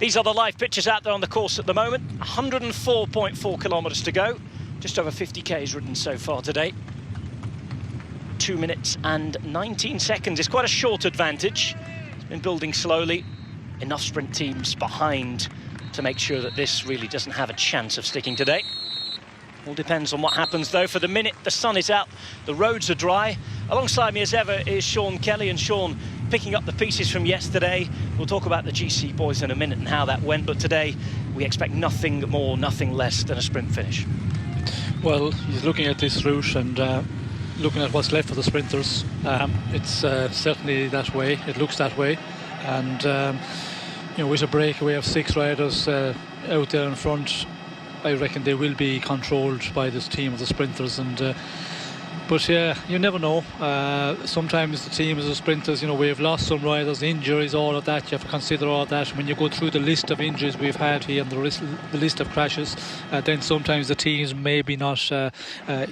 These are the live pictures out there on the course at the moment. 104.4 kilometres to go. Just over 50 Ks ridden so far today. 2 minutes and 19 seconds. It's quite a short advantage. It's been building slowly. Enough sprint teams behind to make sure that this really doesn't have a chance of sticking today. All depends on what happens, though. For the minute, the sun is out, the roads are dry. Alongside me, as ever, is Sean Kelly. And Sean, picking up the pieces from yesterday. We'll talk about the GC boys in a minute and how that went. But today, we expect nothing more, nothing less than a sprint finish. Well, he's looking at this route and looking at what's left for the sprinters. It's certainly that way. It looks that way. And, you know, with a breakaway of 6 riders out there in front, I reckon they will be controlled by this team of the sprinters. And but yeah, you never know. Sometimes the team of the sprinters, you know, we've lost some riders, injuries, all of that. You have to consider all that. When you go through the list of injuries we've had here and the list of crashes, then sometimes the teams may be not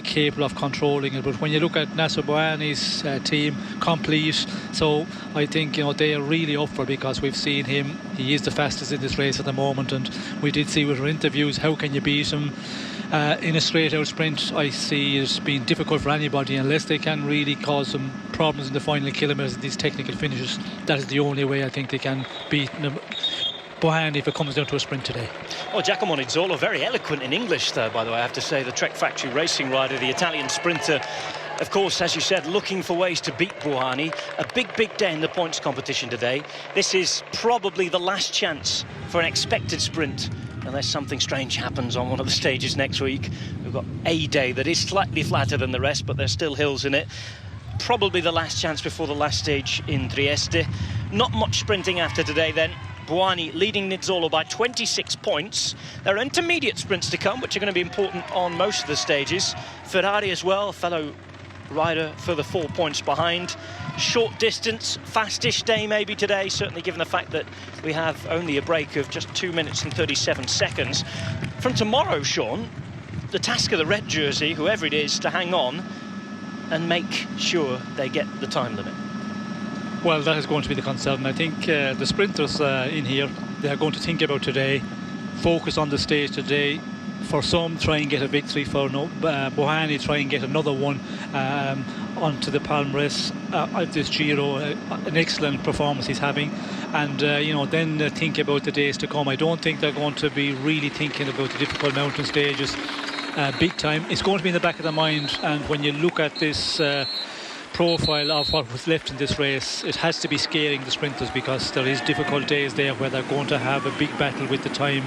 capable of controlling it. But when you look at Nasser Bouhanni's team, complete. So I think, you know, they are really up for, because we've seen him. He is the fastest in this race at the moment, and we did see with our interviews, how can you beat him in a straight out sprint? I see it being difficult for anybody unless they can really cause some problems in the final kilometres, these technical finishes. That is the only way I think they can beat Bouhanni if it comes down to a sprint today. Oh, Giacomo Nizzolo, very eloquent in English there, by the way, I have to say. The Trek Factory racing rider, the Italian sprinter, of course, as you said, looking for ways to beat Bouhanni. A big day in the points competition today. This is probably the last chance for an expected sprint, unless something strange happens on one of the stages next week. We've got a day that is slightly flatter than the rest, but there's still hills in it. Probably the last chance before the last stage in Trieste. Not much sprinting after today then. Bouhanni leading Nizzolo by 26 points. There are intermediate sprints to come, which are going to be important on most of the stages. Ferrari as well, fellow rider, further 4 points behind. Short distance, fastish day maybe today, certainly given the fact that we have only a break of just 2 minutes and 37 seconds. From tomorrow, Sean, the task of the red jersey, whoever it is, to hang on and make sure they get the time limit. Well, that is going to be the concern. I think the sprinters in here, they are going to think about today, focus on the stage today. For some, try and get a victory. For Bouhanni, try and get another one onto the palmarès at this Giro. An excellent performance he's having. And, you know, then think about the days to come. I don't think they're going to be really thinking about the difficult mountain stages big time. It's going to be in the back of their mind. And when you look at this profile of what was left in this race, it has to be scaring the sprinters, because there is difficult days there where they're going to have a big battle with the time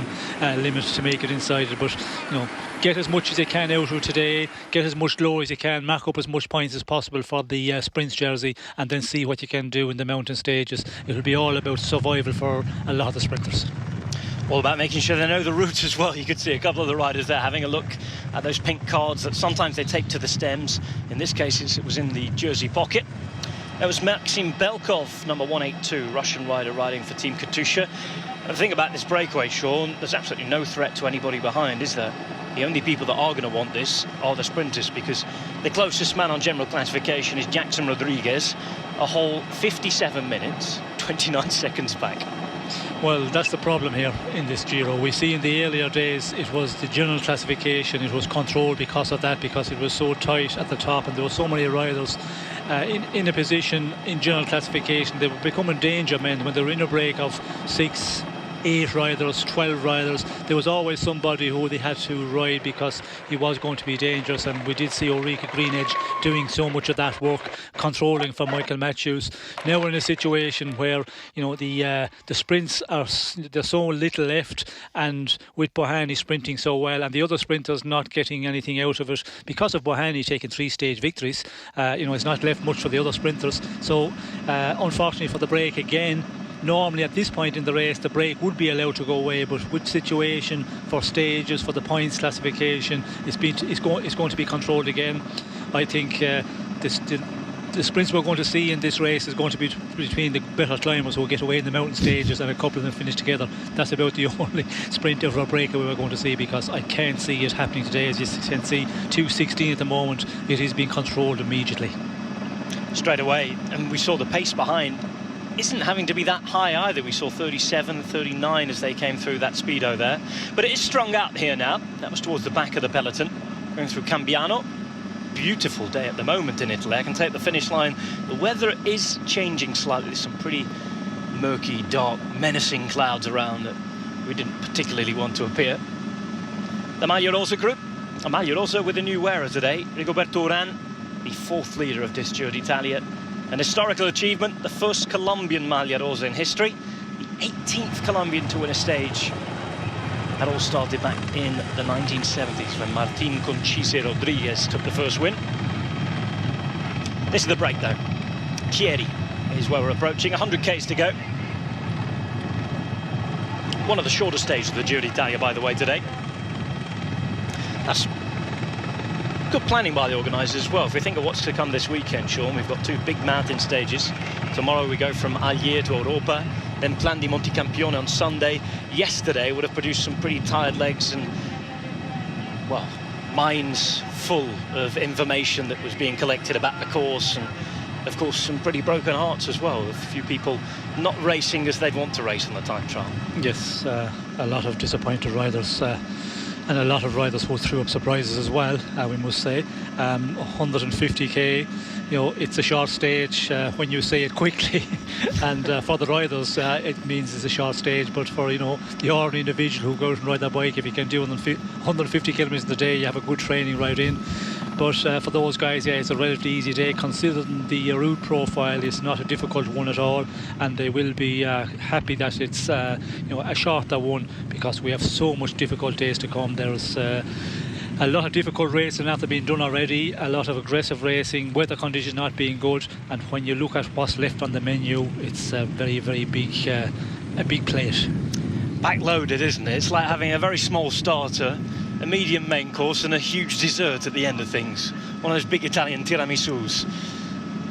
limit to make it inside it. But, you know, get as much as you can out of today, get as much low as you can, mark up as much points as possible for the sprints jersey, and then see what you can do in the mountain stages. It'll be all about survival for a lot of the sprinters. All about making sure they know the route as well. You could see a couple of the riders there having a look at those pink cards that sometimes they tape to the stems. In this case, it was in the jersey pocket. That was Maxim Belkov, number 182, Russian rider riding for Team Katusha. And the thing about this breakaway, Sean, there's absolutely no threat to anybody behind, is there? The only people that are going to want this are the sprinters, because the closest man on general classification is Jackson Rodriguez, a whole 57 minutes, 29 seconds back. Well, that's the problem here in this Giro. We see in the earlier days it was the general classification, it was controlled because of that, because it was so tight at the top and there were so many riders in a position in general classification. They were becoming danger men when they were in a break of 6, 8 riders, 12 riders. There was always somebody who they had to ride because he was going to be dangerous, and we did see Ulrike Greenedge doing so much of that work, controlling for Michael Matthews. Now we're in a situation where, you know, the sprints there's so little left, and with Bouhanni sprinting so well and the other sprinters not getting anything out of it because of Bouhanni taking 3-stage victories, you know, it's not left much for the other sprinters. So unfortunately for the break again, normally at this point in the race the break would be allowed to go away, but with situation for stages, for the points classification, it's going to be controlled again. I think the sprints we're going to see in this race is going to be between the better climbers who will get away in the mountain stages, and a couple of them finish together. That's about the only sprint over a breakaway we're going to see, because I can't see it happening today. As you can see, 2:16 at the moment. It is being controlled immediately. Straight away, and we saw the pace behind isn't having to be that high either. We saw 37, 39 as they came through that speedo there. But it is strung out here now. That was towards the back of the peloton, going through Cambiano. Beautiful day at the moment in Italy. I can take the finish line. The weather is changing slightly. There's some pretty murky, dark, menacing clouds around that we didn't particularly want to appear. The Maglia Rosa group. A Maglia Rosa with a new wearer today, Rigoberto Urán, the 4th leader of this Giro d'Italia. An historical achievement, the first Colombian Maglia Rosa in history, the 18th Colombian to win a stage. That all started back in the 1970s when Martín Conchise Rodriguez took the first win. This is the break though. Chieri is where we're approaching, 100 k's to go. One of the shorter stages of the Giro d'Italia, by the way, today. That's good planning by the organisers as well. If we think of what's to come this weekend, Sean, we've got 2 big mountain stages. Tomorrow we go from Allier to Europa, then Plan di Monticampione on Sunday. Yesterday would have produced some pretty tired legs and, well, minds full of information that was being collected about the course, and of course some pretty broken hearts as well. A few people not racing as they'd want to race on the time trial. Yes, a lot of disappointed riders. And a lot of riders who threw up surprises as well, we must say. 150k, you know, it's a short stage when you say it quickly. And for the riders, it means it's a short stage. But for, you know, the ordinary individual who goes and ride their bike, if you can do 150 kilometres a day, you have a good training ride in. But for those guys, yeah, it's a relatively easy day, considering the route profile is not a difficult one at all, and they will be happy that it's you know, a shorter one, because we have so much difficult days to come. There's a lot of difficult racing after being done already, a lot of aggressive racing, weather conditions not being good, and when you look at what's left on the menu, it's a very, very big a big plate. Backloaded, isn't it? It's like having a very small starter, a medium main course and a huge dessert at the end of things. One of those big Italian tiramisus.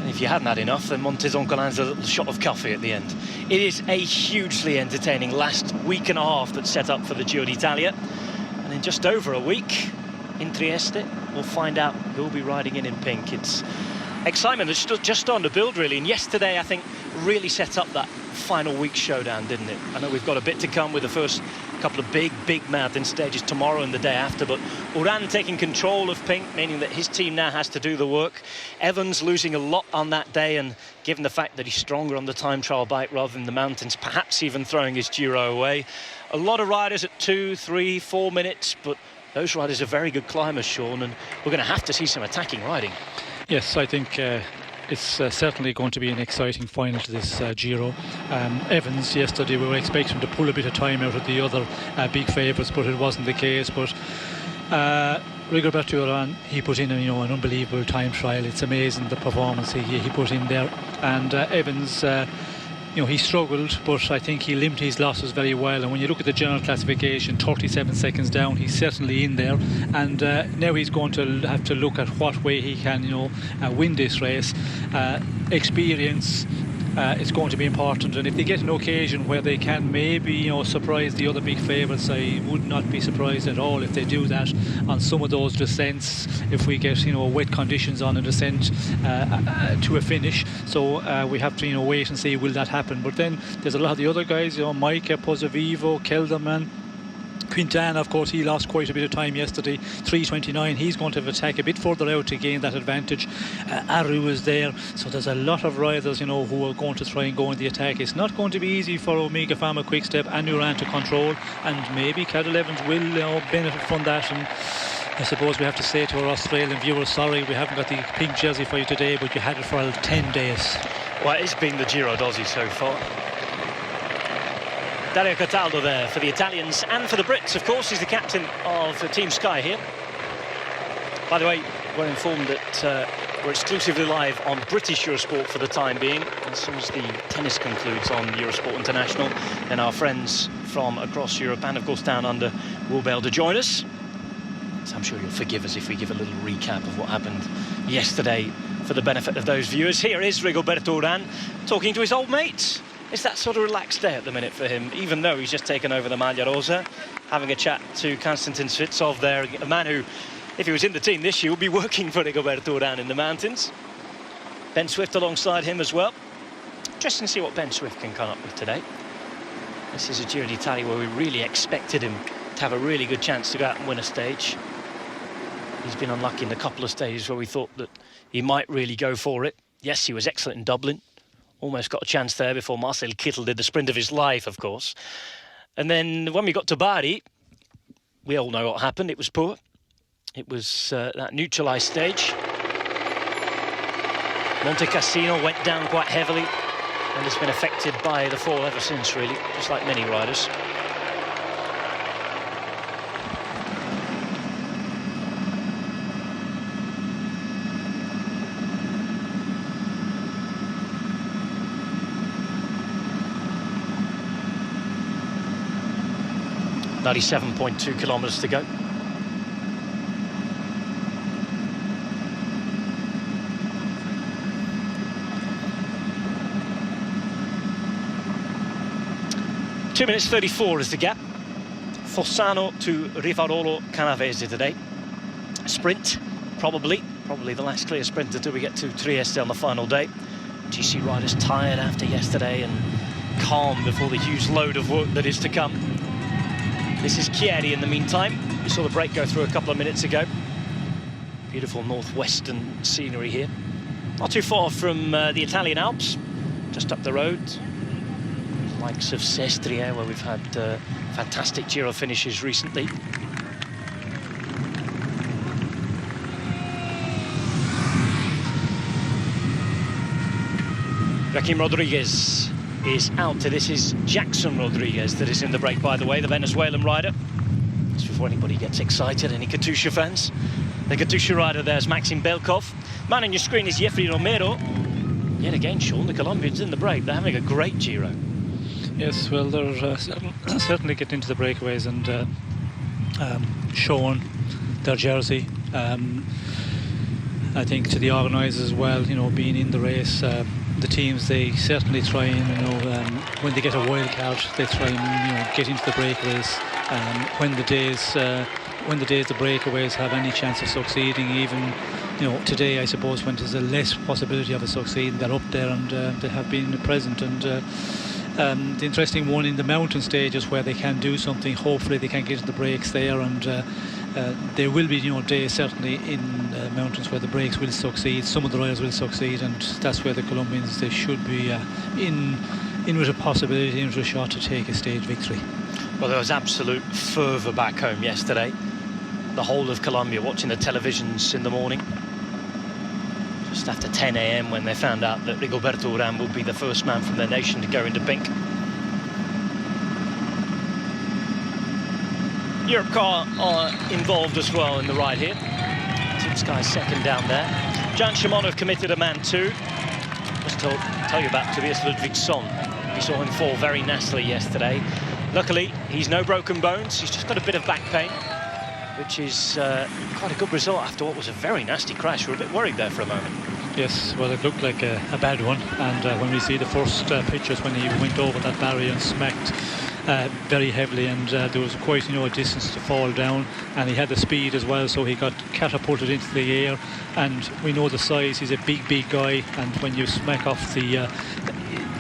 And if you hadn't had enough, then Montezoncolin's a little shot of coffee at the end. It is a hugely entertaining last week and a half that's set up for the Giro d'Italia. And in just over a week, in Trieste, we'll find out who'll be riding in pink. It's excitement that's just starting to build, really. And yesterday, I think, really set up that final week showdown, didn't it? I know we've got a bit to come with the first couple of big mountain stages tomorrow and the day after, but Urán taking control of pink, meaning that his team now has to do the work. Evans losing a lot on that day, and given the fact that he's stronger on the time trial bike rather than the mountains, perhaps even throwing his Giro away. A lot of riders at 2, 3, 4 minutes, but those riders are very good climbers, Sean, and we're going to have to see some attacking riding. Yes, I think it's certainly going to be an exciting final to this Giro. Evans yesterday, we were expecting to pull a bit of time out of the other big favourites, but it wasn't the case. But Rigoberto Urán, he put in an unbelievable time trial. It's amazing the performance he put in there. And Evans, he struggled, but I think he limited his losses very well. And when you look at the general classification, 37 seconds down, he's certainly in there. And now he's going to have to look at what way he can, win this race. Experience is going to be important, and if they get an occasion where they can maybe surprise the other big favourites, I would not be surprised at all if they do that on some of those descents, if we get wet conditions on a descent to a finish. So we have to wait and see, will that happen. But then there's a lot of the other guys, Maika, Pozzovivo, Kelderman, Quintana, of course, he lost quite a bit of time yesterday, 3:29. He's going to have attack a bit further out to gain that advantage. Aru is there, so there's a lot of riders, who are going to try and go in the attack. It's not going to be easy for Omega Pharma Quickstep and Urán to control, and maybe Cadel Evans will benefit from that. And I suppose we have to say to our Australian viewers, sorry, we haven't got the pink jersey for you today, but you had it for 10 days. Well, it's been the Giro d'Ozzy so far. Dario Cataldo there for the Italians and for the Brits, of course. He's the captain of Team Sky here. By the way, we're informed that we're exclusively live on British Eurosport for the time being. As soon as the tennis concludes on Eurosport International, then our friends from across Europe and, of course, down under will be able to join us. So I'm sure you'll forgive us if we give a little recap of what happened yesterday for the benefit of those viewers. Here is Rigoberto Urán talking to his old mates. It's that sort of relaxed day at the minute for him, even though he's just taken over the Maglia Rosa, having a chat to Konstantin Svitsov there, a man who, if he was in the team this year, would be working for Rigoberto Urán in the mountains. Ben Swift alongside him as well. Interesting to see what Ben Swift can come up with today. This is a Giro d'Italia where we really expected him to have a really good chance to go out and win a stage. He's been unlucky in a couple of stages where we thought that he might really go for it. Yes, he was excellent in Dublin. Almost got a chance there before Marcel Kittel did the sprint of his life, of course. And then when we got to Bari, we all know what happened. It was poor. It was that neutralised stage. Monte Cassino went down quite heavily and has been affected by the fall ever since, really, just like many riders. .2 kilometres to go. Two minutes 34 is the gap. Fossano to Rivarolo Canavese today. Sprint, probably the last clear sprint until we get to Trieste on the final day. GC riders tired after yesterday and calm before the huge load of work that is to come. This is Chieri in the meantime. We saw the break go through a couple of minutes ago. Beautiful northwestern scenery here. Not too far from the Italian Alps, just up the road. Likes of Sestria, where we've had fantastic Giro finishes recently. Joaquim Rodriguez is out. This is Jackson Rodriguez that is in the break, by the way, the Venezuelan rider. Just before anybody gets excited, any Katusha fans. The Katusha rider there's Maxim Belkov. Man on your screen is Jeffrey Romero. Yet again, Sean, the Colombians in the break. They're having a great Giro. Yes, well, they're certainly getting into the breakaways and showing their jersey. I think to the organisers as well, you know, being in the race, the teams, they certainly try and, you know, when they get a wild card, they try and, you know, get into the breakaways. When the days the breakaways have any chance of succeeding, even, you know, today I suppose when there's a less possibility of a succeeding, they're up there and they have been present. And the interesting one in the mountain stages where they can do something, hopefully they can get to the breaks there, and there will be, you know, days certainly in mountains where the breaks will succeed. Some of the riders will succeed, and that's where the Colombians, they should be in with a possibility, in with a shot to take a stage victory. Well, there was absolute fervour back home yesterday. The whole of Colombia watching the televisions in the morning. Just after 10 a.m. when they found out that Rigoberto Urán would be the first man from their nation to go into pink. Europe car are involved as well in the ride here. Team Sky second down there. Giant Shimano have committed a man too. Just tell you about Tobias Ludvigsson. We saw him fall very nastily yesterday. Luckily, he's no broken bones. He's just got a bit of back pain, which is quite a good result after what was a very nasty crash. We were a bit worried there for a moment. Yes, well, it looked like a bad one, and when we see the first pictures when he went over that barrier and smacked very heavily, and there was quite, you know, a distance to fall down, and he had the speed as well, so he got catapulted into the air. And we know the size, he's a big guy, and when you smack off the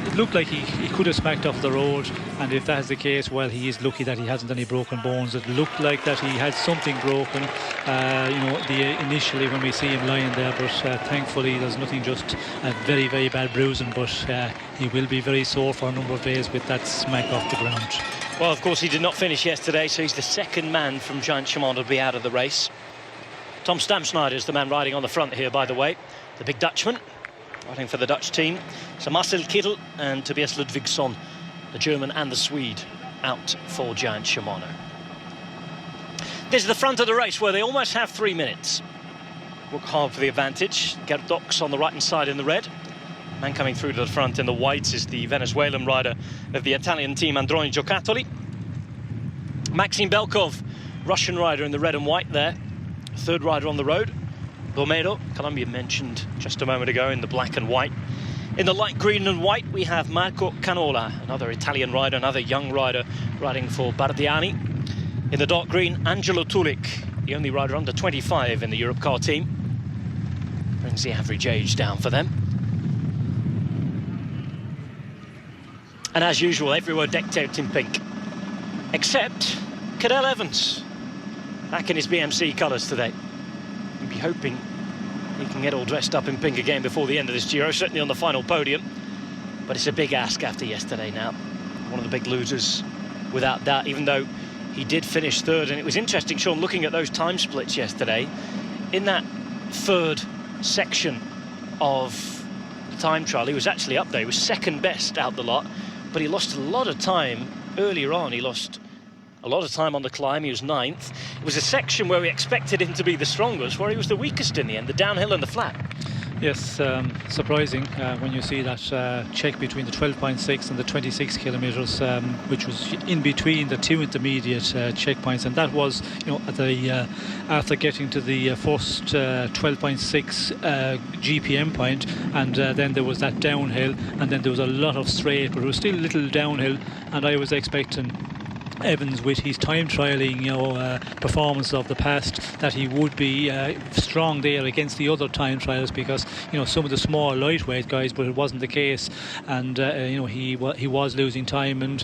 it looked like he could have smacked off the road, and if that's the case, well, he is lucky that he hasn't any broken bones. It looked like that he had something broken, you know, initially when we see him lying there, but thankfully there's nothing, just a very bad bruising, but he will be very sore for a number of days with that smack off the ground. Well, of course, he did not finish yesterday, so he's the second man from Giant Shimano to be out of the race. Tom Stamsnijder is the man riding on the front here, by the way, the big Dutchman riding for the Dutch team. So Marcel Kittel and Tobias Ludvigsson, the German and the Swede, out for Giant Shimano. This is the front of the race where they almost have 3 minutes. Work hard for the advantage. Gerd Dox on the right-hand side in the red. Man coming through to the front in the whites is the Venezuelan rider of the Italian team, Androni Giocattoli. Maxim Belkov, Russian rider in the red and white there. Third rider on the road. Romero, Colombia mentioned just a moment ago, in the black and white. In the light green and white, we have Marco Canola, another Italian rider, another young rider riding for Bardiani. In the dark green, Angelo Tulik, the only rider under 25 in the Europe car team. Brings the average age down for them. And as usual, everywhere decked out in pink. Except Cadel Evans, back in his BMC colours today. You'd be hoping he can get all dressed up in pink again before the end of this Giro, certainly on the final podium. But it's a big ask after yesterday now. One of the big losers, without doubt, even though he did finish third. And it was interesting, Sean, looking at those time splits yesterday. In that third section of the time trial, he was actually up there. He was second best out the lot, but he lost a lot of time earlier on. He lost a lot of time on the climb. He was ninth. It was a section where we expected him to be the strongest, where he was the weakest in the end, the downhill and the flat. Yes, surprising when you see that check between the 12.6 and the 26 kilometres, which was in between the two intermediate checkpoints, and that was, you know, at the after getting to the first 12.6 GPM point, and then there was that downhill, and then there was a lot of straight, but it was still a little downhill, and I was expecting Evans, with his time trialling, you know, performance of the past, that he would be strong there against the other time trials, because, you know, some of the small lightweight guys, but it wasn't the case, and you know, he was losing time, and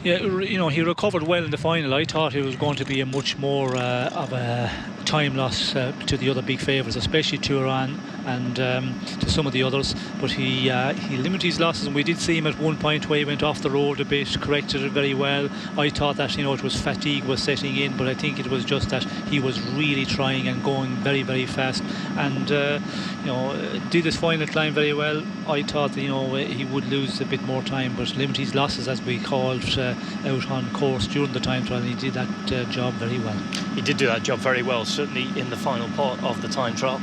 yeah, you know, he recovered well in the final. I thought it was going to be a much more of a time loss to the other big favourites, especially to Iran and to some of the others, but he limited his losses, and we did see him at one point where he went off the road a bit, corrected it very well. I thought that, you know, it was fatigue was setting in, but I think it was just that he was really trying and going very, very fast, and you know, did his final climb very well. I thought that, you know, he would lose a bit more time, but limit his losses, as we called, out on course during the time trial, and he did that job very well. He did do that job very well, certainly in the final part of the time trial.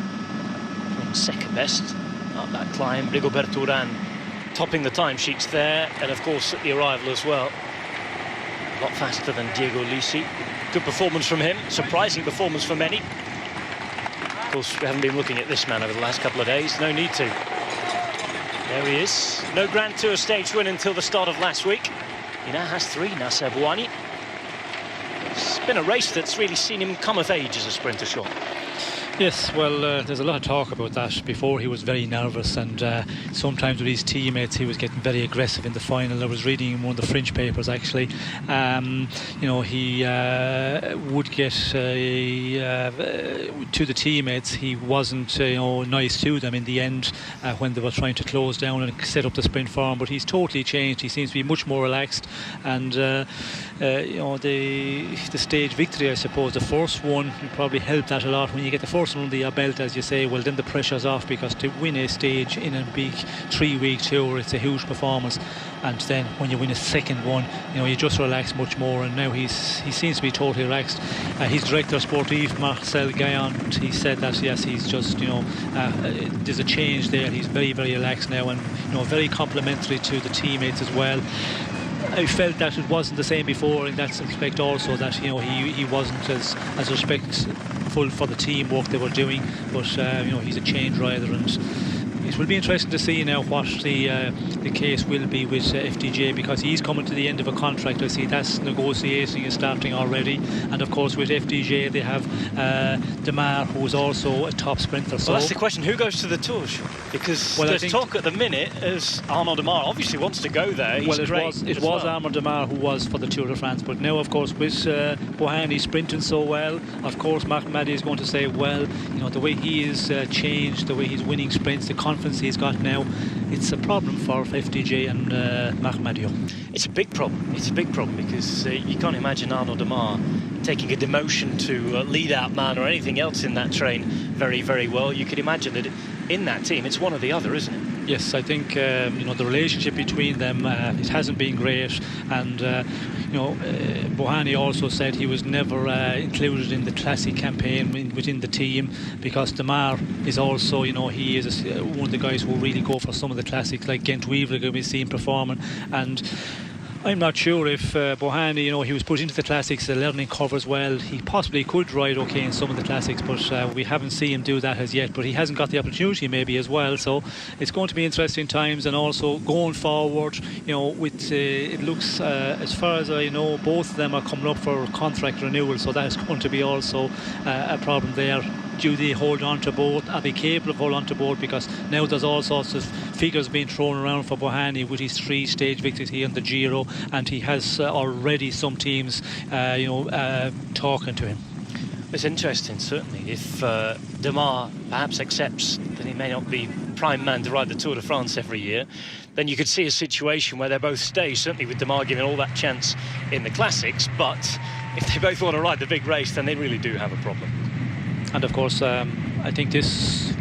Second best up that climb. Rigoberto Urán topping the timesheets there, and of course at the arrival as well, a lot faster than Diego Lisi. Good performance from him, surprising performance for many. Of course, we haven't been looking at this man over the last couple of days, no need to. There he is. No Grand Tour stage win until the start of last week. He now has 3, Nasser Bouhanni. It's been a race that's really seen him come of age as a sprinter, Sean. Yes, well, there's a lot of talk about that. Before, he was very nervous, and sometimes with his teammates he was getting very aggressive in the final. I was reading in one of the French papers, actually. You know, he would get to the teammates. He wasn't, you know, nice to them in the end when they were trying to close down and set up the sprint for him. But he's totally changed. He seems to be much more relaxed, and you know, the stage victory, I suppose, the first one probably helped that a lot. When you get the first one under your belt, as you say, well, then the pressure's off, because to win a stage in a big 3-week tour, it's a huge performance, and then when you win a second one, you know, you just relax much more, and now he seems to be totally relaxed. His director sportif, Marcel Gaillon, he said that, yes, he's just, you know, there's a change there. He's very, very relaxed now, and, you know, very complimentary to the teammates as well. I felt that it wasn't the same before in that respect also, that, you know, he wasn't as respectful for the teamwork they were doing, but you know, he's a change rider, and it will be interesting to see now what the case will be with FDJ, because he's coming to the end of a contract. I see that's negotiating is starting already, and of course with FDJ they have Demar, who is also a top sprinter. So well, that's the question, who goes to the Tour? Because, well, there's talk at the minute as Arnaud Demar obviously wants to go there. He's it was Arnaud Demar who was for the Tour de France, but now of course with Bouhanni sprinting so well, of course Marc Madi is going to say, well, you know, the way he is changed, the way he's winning sprints, the confidence he's got now, it's a problem for FDJ and Marc Madi. It's a big problem. It's a big problem, because you can't imagine Arnaud Demar taking a demotion to lead out man or anything else in that train very, very well. You could imagine that in that team it's one or the other, isn't it? Yes, I think you know, the relationship between them, it hasn't been great, and you know, Bouhanni also said he was never included in the classic campaign within the team, because Demar is also, you know, he is one of the guys who really go for some of the classics, like Ghent Wevelgem we see him performing, and I'm not sure if Bouhanni, you know, he was put into the classics, the learning curve as well. He possibly could ride okay in some of the classics, but we haven't seen him do that as yet. But he hasn't got the opportunity maybe as well. So it's going to be interesting times, and also going forward, you know, with it looks, as far as I know, both of them are coming up for contract renewal. So that is going to be also a problem there. do they hold on to both? Are they capable of holding on to both? Because now there's all sorts of figures being thrown around for Bouhanni with his 3-stage victories here in the Giro, and he has already some teams, talking to him. It's interesting, certainly. If Demar perhaps accepts that he may not be prime man to ride the Tour de France every year, then you could see a situation where they both stay, certainly with Demar giving all that chance in the classics, but if they both want to ride the big race, then they really do have a problem. And of course, I think this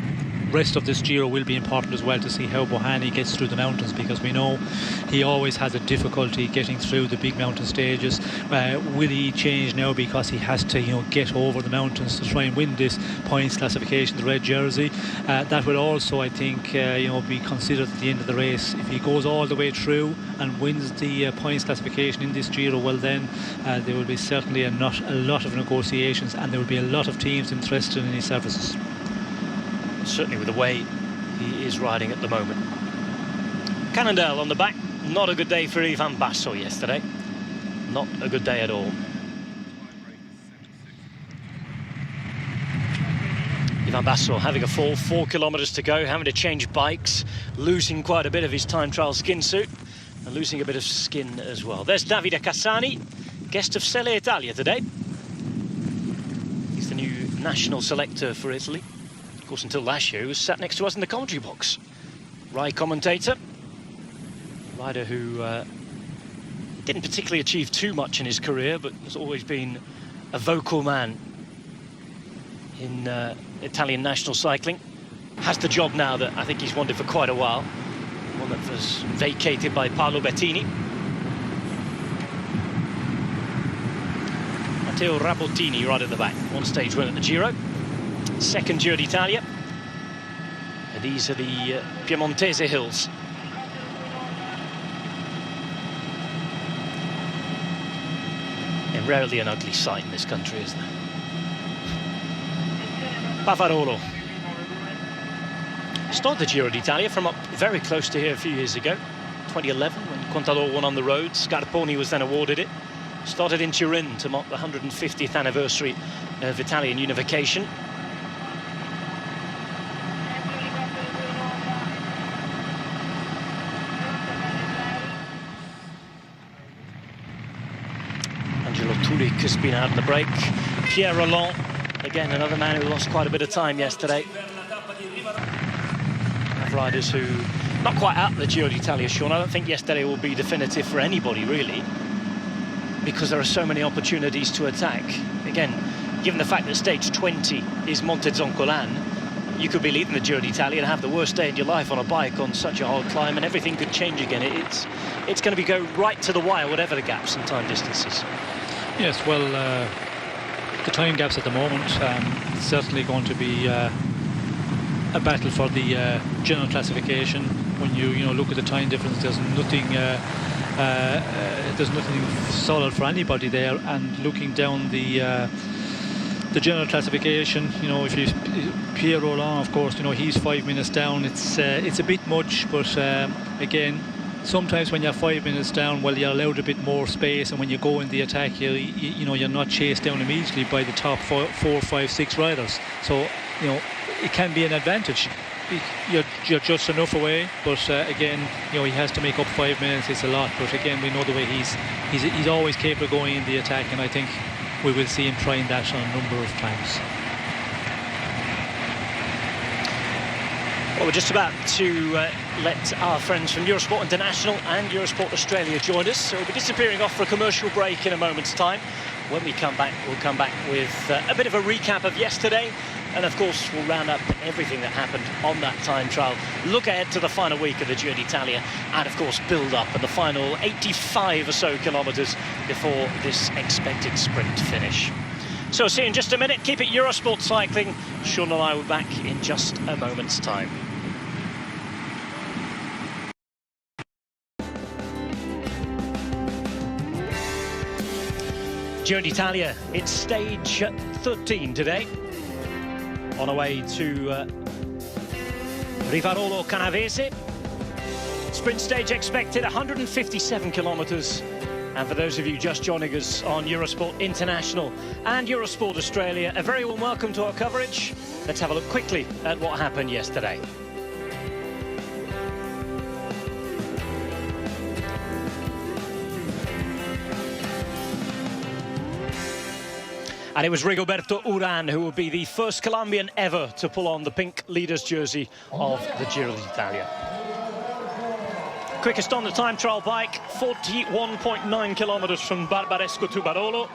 rest of this Giro will be important as well to see how Bouhanni gets through the mountains, because we know he always has a difficulty getting through the big mountain stages. Will he change now because he has to get over the mountains to try and win this points classification, the red jersey? That will also, I think, be considered at the end of the race. If he goes all the way through and wins the points classification in this Giro, well then there will be certainly a lot of negotiations, and there will be a lot of teams interested in his services. Certainly with the way he is riding at the moment. Cannondale on the back. Not a good day for Ivan Basso yesterday. Not a good day at all. Ivan Basso having a fall, 4 kilometres to go, having to change bikes, losing quite a bit of his time trial skin suit, and losing a bit of skin as well. There's Davide Cassani, guest of Selle Italia today. He's the new national selector for Italy. Of course, until last year, he was sat next to us in the commentary box. Rai commentator, rider who didn't particularly achieve too much in his career, but has always been a vocal man in Italian national cycling. Has the job now that I think he's wanted for quite a while, one that was vacated by Paolo Bettini. Matteo Rabottini right at the back, one-stage win at the Giro. Second Giro d'Italia. And these are the Piemontese hills. And rarely an ugly sight in this country, is there? Rivarolo started the Giro d'Italia from up very close to here a few years ago, 2011, when Contador won on the road. Scarponi was then awarded it. Started in Turin to mark the 150th anniversary of Italian unification. Tulik has been out in the break. Pierre Roland, again, another man who lost quite a bit of time yesterday. Riders who, not quite out the Giro d'Italia, Sean. I don't think yesterday will be definitive for anybody, really, because there are so many opportunities to attack. Again, given the fact that stage 20 is Monte Zoncolan, you could be leading the Giro d'Italia and have the worst day in your life on a bike on such a hard climb, and everything could change again. It's going to be go right to the wire, whatever the gaps and time distances. Yes, well, the time gaps at the moment, it's certainly going to be a battle for the general classification. When you look at the time difference, there's nothing solid for anybody there. And looking down the general classification, if you Pierre Roland, of course, he's 5 minutes down. It's a bit much, but again, sometimes when you're 5 minutes down, well, you're allowed a bit more space, and when you go in the attack, you're not chased down immediately by the top 4, 5, 6 riders. So it can be an advantage. You're just enough away, but again, he has to make up 5 minutes. It's a lot, but again, we know the way he's always capable of going in the attack, and I think we will see him trying that on a number of times. Well, we're just about to let our friends from Eurosport International and Eurosport Australia join us. So we'll be disappearing off for a commercial break in a moment's time. When we come back, we'll come back with a bit of a recap of yesterday. And of course, we'll round up everything that happened on that time trial. Look ahead to the final week of the Giro d'Italia. And of course, build up in the final 85 or so kilometres before this expected sprint finish. So see you in just a minute. Keep it Eurosport Cycling. Sean and I will be back in just a moment's time. Giro d'Italia, it's stage 13 today. On our way to Rivarolo Canavese. Sprint stage expected, 157 kilometres And for those of you just joining us on Eurosport International and Eurosport Australia, a very warm welcome to our coverage. Let's have a look quickly at what happened yesterday. And it was Rigoberto Urán who will be the first Colombian ever to pull on the pink leader's jersey of the Giro d'Italia. Quickest on the time trial bike, 41.9 kilometres from Barbaresco to Barolo.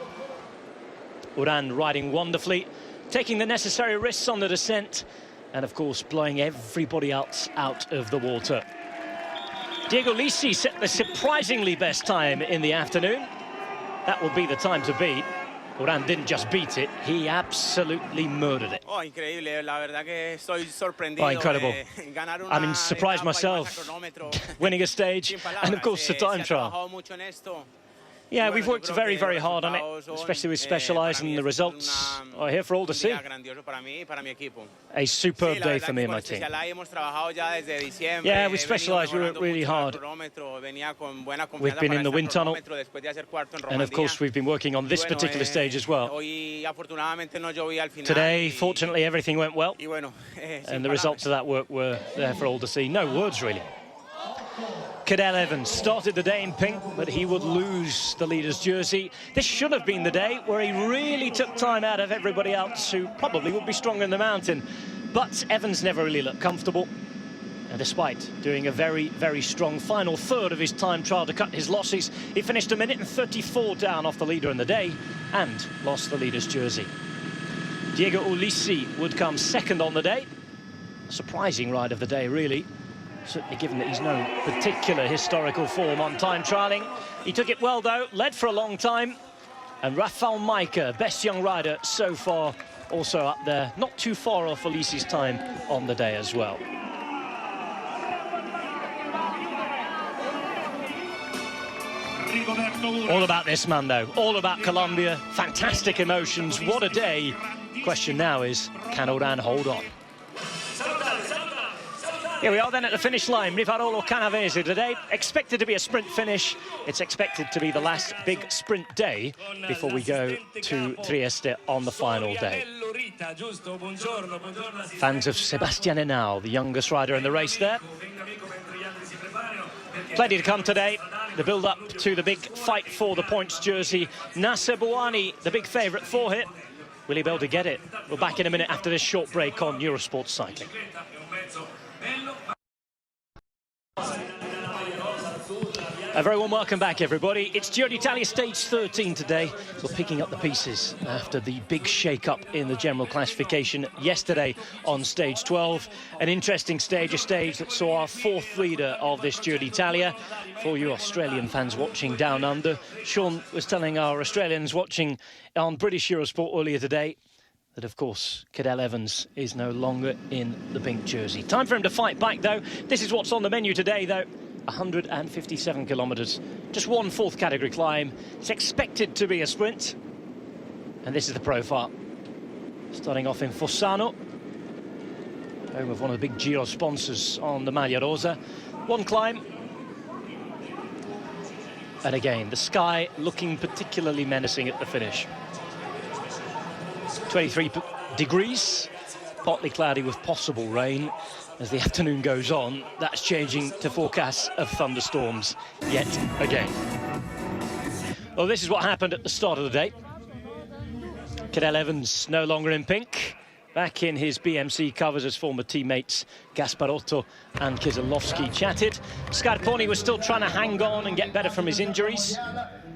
Urán riding wonderfully, taking the necessary risks on the descent, and of course blowing everybody else out of the water. Diego Lisi set the surprisingly best time in the afternoon. That will be the time to beat. Urán didn't just beat it, he absolutely murdered it. Oh, increíble, la verdad que estoy sorprendido. Oh, incredible. I mean, surprised myself, winning a stage, and of course the time trial. Yeah, we've worked very, very hard on it, especially with Specialized, and the results are here for all to see. A superb day for me and my team. Yeah, with Specialized we worked really hard. We've been in the wind tunnel, and of course we've been working on this particular stage as well. Today, fortunately, everything went well, and the results of that work were there for all to see. No words, really. Cadel Evans started the day in pink, but he would lose the leader's jersey. This should have been the day where he really took time out of everybody else who probably would be stronger in the mountain. But Evans never really looked comfortable. And despite doing a very, very strong final third of his time trial to cut his losses, he finished 1 minute and 34 down off the leader in the day and lost the leader's jersey. Diego Ulissi would come second on the day. A surprising ride of the day, really. Certainly given that he's no particular historical form on time trialling. He took it well, though, led for a long time. And Rafał Majka, best young rider so far, also up there. Not too far off Ulysses' time on the day as well. All about this man, though. All about Colombia. Fantastic emotions. What a day. Question now is, can Urán hold on? Here we are then at the finish line. Rivarolo Canavese today, expected to be a sprint finish. It's expected to be the last big sprint day before we go to Trieste on the final day. Fans of Sebastian Henao, the youngest rider in the race there. Plenty to come today. The build-up to the big fight for the points jersey. Nacer Bouhanni, the big favourite for it. Will he be able to get it? We're back in a minute after this short break on Eurosport Cycling. A very warm welcome back, everybody. It's Giro d'Italia stage 13 today. We're picking up the pieces after the big shake-up in the general classification yesterday on stage 12. An interesting stage, a stage that saw our fourth leader of this Giro d'Italia. For you Australian fans watching down under, Sean was telling our Australians watching on British Eurosport earlier today that, of course, Cadel Evans is no longer in the pink jersey. Time for him to fight back, though. This is what's on the menu today, though. 157 kilometres, just one fourth category climb. It's expected to be a sprint. And this is the profile. Starting off in Fossano, home of one of the big Giro sponsors on the Maglia Rosa. One climb. And again, the sky looking particularly menacing at the finish. 23 degrees, partly cloudy with possible rain. As the afternoon goes on, that's changing to forecasts of thunderstorms yet again. Well, this is what happened at the start of the day. Cadel Evans no longer in pink. Back in his BMC covers as former teammates Gasparotto and Kieselowski chatted. Scarponi was still trying to hang on and get better from his injuries.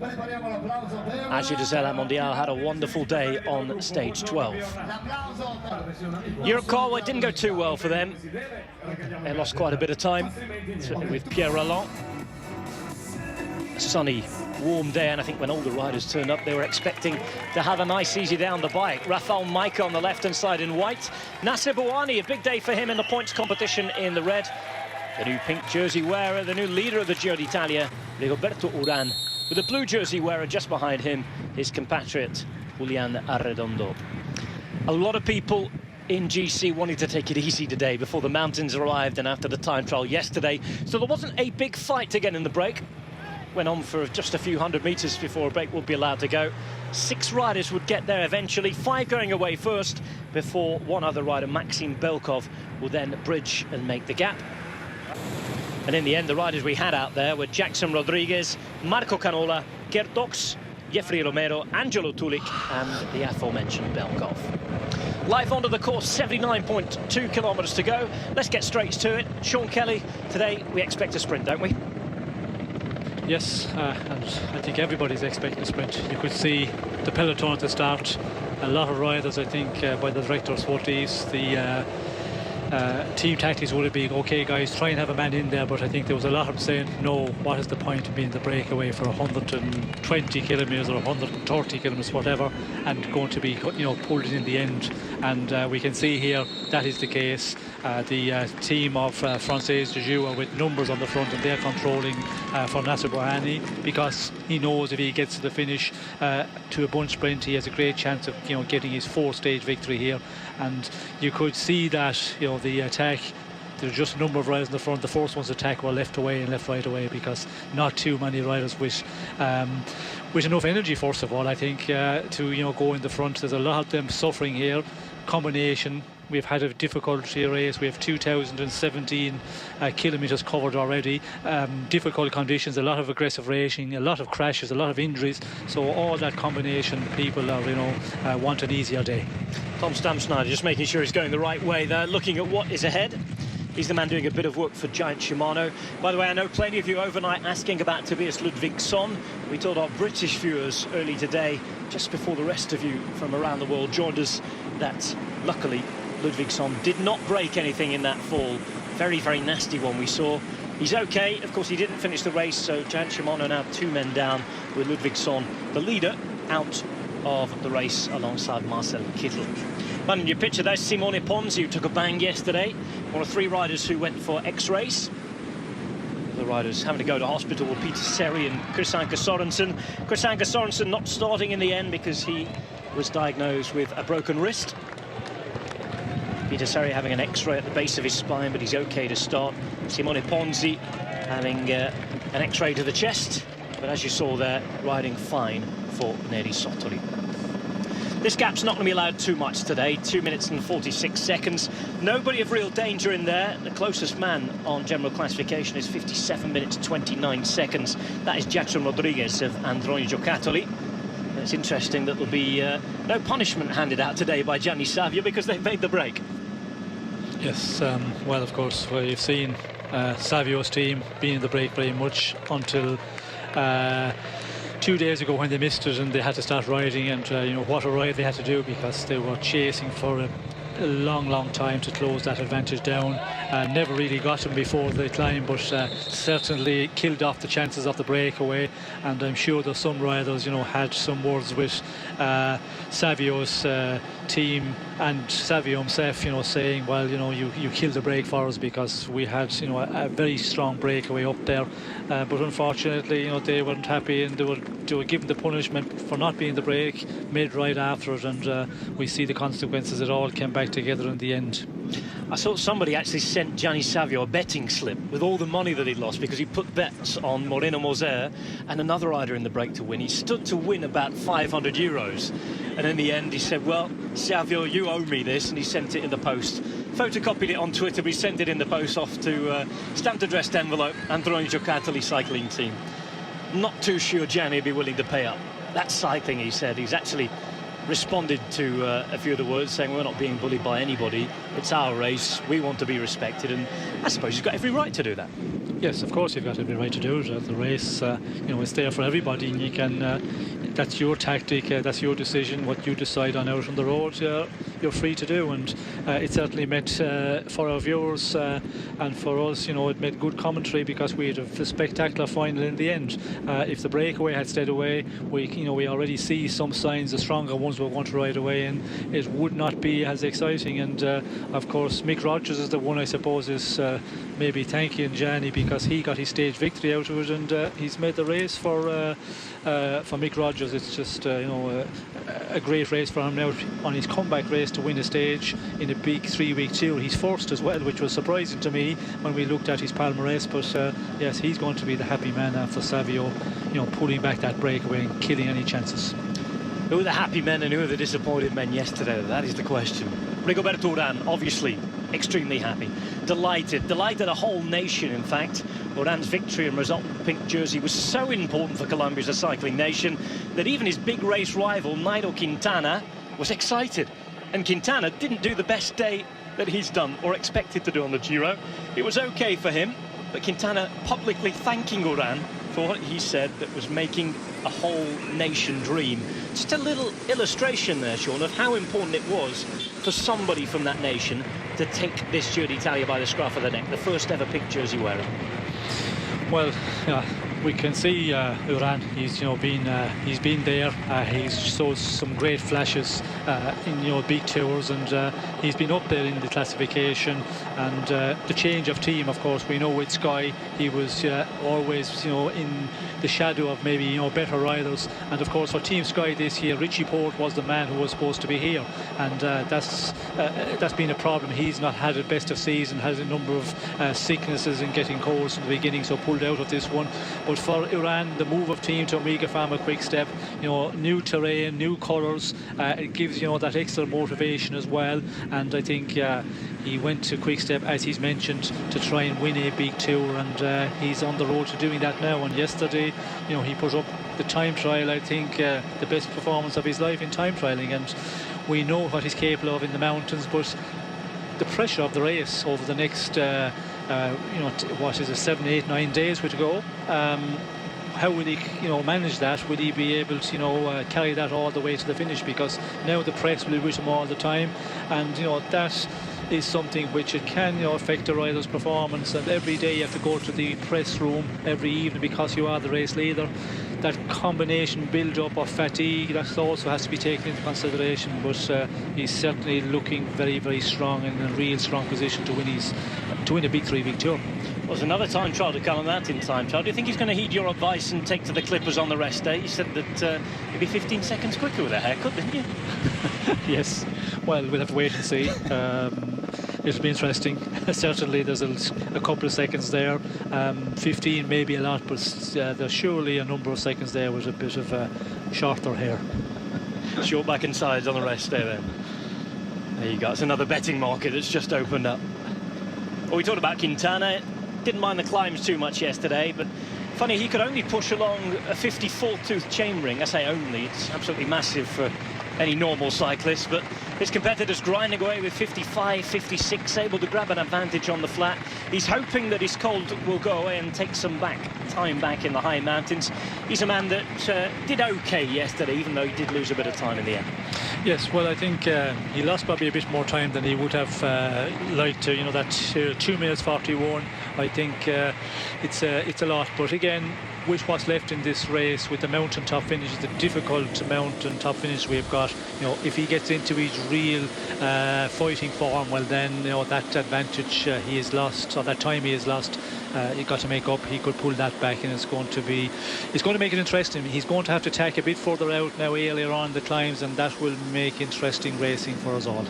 Agi Dezela Mondial had a wonderful day on stage 12. Europe it didn't go too well for them. They lost quite a bit of time, certainly with Pierre Rolland. A sunny, warm day, and I think when all the riders turned up, they were expecting to have a nice, easy day on the bike. Rafał Majka on the left-hand side in white. Nacer Bouhanni, a big day for him in the points competition in the red. The new pink jersey wearer, the new leader of the Giro d'Italia, Rigoberto Urán, with the blue jersey wearer just behind him, his compatriot, Julian Arredondo. A lot of people in GC wanted to take it easy today before the mountains arrived and after the time trial yesterday. So there wasn't a big fight to get in the break. went on for just a few hundred metres before a break would be allowed to go. 6 riders would get there eventually, 5 going away first, before one other rider, Maxim Belkov, will then bridge and make the gap. And in the end, the riders we had out there were Jackson Rodriguez, Marco Canola, Gert Dox, Jeffrey Romero, Angelo Tulik, and the aforementioned Belkov. Live onto the course, 79.2 kilometres to go. Let's get straight to it. Sean Kelly, today we expect a sprint, don't we? Yes, and I think everybody's expecting a sprint. You could see the peloton at the start. A lot of riders, I think, by the director of sportives, the team tactics would have been, okay guys, try and have a man in there, but I think there was a lot of them saying, no, what is the point of being the breakaway for 120 kilometres or 130 kilometres, whatever, and going to be, you know, pulled in the end. And we can see here that is the case. The team of Frances de Joux with numbers on the front, and they're controlling for Nacer Bouhanni, because he knows if he gets to the finish to a bunch sprint, he has a great chance of, you know, getting his 4-stage victory here. And you could see that, you know, the attack, there's just a number of riders in the front. The first one's attack were left away and left right away, because not too many riders with enough energy, first of all, I think, to, you know, go in the front. There's a lot of them suffering here. Combination, we've had a difficult race. We have 2,017 kilometres covered already. Difficult conditions, a lot of aggressive racing, a lot of crashes, a lot of injuries. So all that combination, people are, you know, want an easier day. Tom Stamsnyder just making sure he's going the right way there, looking at what is ahead. He's the man doing a bit of work for Giant Shimano. By the way, I know plenty of you overnight asking about Tobias Ludvigsson. We told our British viewers early today, just before the rest of you from around the world joined us, that luckily Ludvigsson did not break anything in that fall. Very, very nasty one we saw. He's okay. Of course, he didn't finish the race, so Giant Shimano now 2 men down, with Ludvigsson, the leader, out of the race alongside Marcel Kittel. And in your picture, there's Simone Ponzi, who took a bang yesterday. One of 3 riders who went for X-rays. The riders having to go to hospital were Peter Seri and Chris-Anke Sorensen. Chris-Anke Sorensen not starting in the end because he was diagnosed with a broken wrist. Peter Seri having an X-ray at the base of his spine, but he's okay to start. Simone Ponzi having an X-ray to the chest, but as you saw there, riding fine for Neri Sottoli. This gap's not going to be allowed too much today, 2 minutes and 46 seconds. Nobody of real danger in there. The closest man on general classification is 57 minutes 29 seconds. That is Jackson Rodriguez of Androni Giocattoli. It's interesting that there'll be no punishment handed out today by Gianni Savio because they've made the break. Yes, well, of course, we've seen Savio's team being in the break very much until 2 days ago when they missed it and they had to start riding, and you know, what a ride they had to do, because they were chasing for a long time to close that advantage down. Never really got them before the climb, but certainly killed off the chances of the breakaway. And I'm sure there's some riders, you know, had some words with Savio's team and Savio himself, you know, saying, well, you know, you killed the break for us because we had, you know, a very strong breakaway up there. But unfortunately, you know, they weren't happy, and they were given the punishment for not being the break mid right after it, and we see the consequences. It all came back together in the end. I saw somebody actually sent Gianni Savio a betting slip with all the money that he'd lost because he put bets on Moreno Moser and another rider in the break to win. He stood to win about 500 euros, and in the end he said, well, Savio, you owe me this, and he sent it in the post. Photocopied it on Twitter, but he sent it in the post off to stamped addressed envelope, Androni Giocattoli cycling team. Not too sure Gianni would be willing to pay up. That's cycling, he said. He's actually responded to a few of the words, saying we're not being bullied by anybody, it's our race, we want to be respected, and I suppose he's got every right to do that. Yes, of course you've got every right to do it. The race, you know, it's there for everybody, and you can that's your tactic, that's your decision. What you decide on out on the road, you're free to do, and it certainly meant for our viewers and for us, you know, it made good commentary because we had a spectacular final in the end. If the breakaway had stayed away, we already see some signs the stronger ones were going to ride away, and it would not be as exciting. And of course Mick Rogers is the one, I suppose, is maybe thanking Gianni because he got his stage victory out of it, and he's made the race for Mick Rogers stages. It's just a great race for him now on his comeback race to win a stage in a big 3-week tour. He's first as well, which was surprising to me when we looked at his palmarès. But yes, he's going to be the happy man after Savio, pulling back that breakaway and killing any chances. Who are the happy men and who are the disappointed men yesterday? That is the question. Rigoberto Urán, obviously, extremely happy. Delighted a whole nation, in fact. Urán's victory and resultant pink jersey was so important for Colombia as a cycling nation that even his big race rival, Nairo Quintana, was excited. And Quintana didn't do the best day that he's done or expected to do on the Giro. It was okay for him, but Quintana publicly thanking Urán for what he said that was making a whole nation dream. Just a little illustration there, Sean, of how important it was for somebody from that nation to take this Giro d'Italia by the scruff of the neck, the first ever pink jersey wearer. Well, we can see Urán. He's been there. He's showed some great flashes in big tours, and he's been up there in the classification. And the change of team, of course, we know with Sky he was always in the shadow of maybe better riders. And of course for Team Sky this year, Richie Porte was the man who was supposed to be here, and that's been a problem. He's not had the best of season, has a number of sicknesses and getting colds in the beginning, so pulled out of this one. But for Urán, the move of team to Omega Pharma Quick Step, new terrain, new colours, it gives that extra motivation as well. And I think he went to Quick Step, as he's mentioned, to try and win a big tour, and he's on the road to doing that now. And yesterday, he put up the time trial, I think the best performance of his life in time trialing, and we know what he's capable of in the mountains. But the pressure of the race over the next what is it, 7, 8, 9 days to go, how will he manage that? Will he be able to carry that all the way to the finish? Because now the press will be with him all the time, and that is something which it can affect the rider's performance. And every day you have to go to the press room every evening because you are the race leader. That combination build-up of fatigue, that also has to be taken into consideration. But he's certainly looking very, very strong, and in a real strong position to win a big 3-week tour. Well, there's another time trial to come on that in time trial. Do you think he's going to heed your advice and take to the clippers on the rest day? You said that he'd be 15 seconds quicker with a haircut, didn't you? Yes. Well, we'll have to wait and see. It'll be interesting. Certainly there's a couple of seconds there. 15 maybe a lot, but there's surely a number of seconds there with a bit of shorter hair. Short back and sides on the rest day then. There you go. It's another betting market that's just opened up. Well, we talked about Quintana. Didn't mind the climbs too much yesterday, but funny, he could only push along a 54-tooth chain ring. I say only, it's absolutely massive for any normal cyclist, but his competitors grinding away with 55, 56, able to grab an advantage on the flat. He's hoping that his cold will go away and take some time back in the high mountains. He's a man that did okay yesterday, even though he did lose a bit of time in the end. Yes, well, I think he lost probably a bit more time than he would have liked to. That 2 minutes 41, I think it's a lot. But again, with what's left in this race, with the mountain top finish, the difficult mountain top finish we've got, if he gets into his real fighting form, well then that advantage he has lost, or that time he has lost, he got to make up. He could pull that back, and it's going to make it interesting. He's going to have to tack a bit further out now earlier on the climbs, and that will make interesting racing for us all.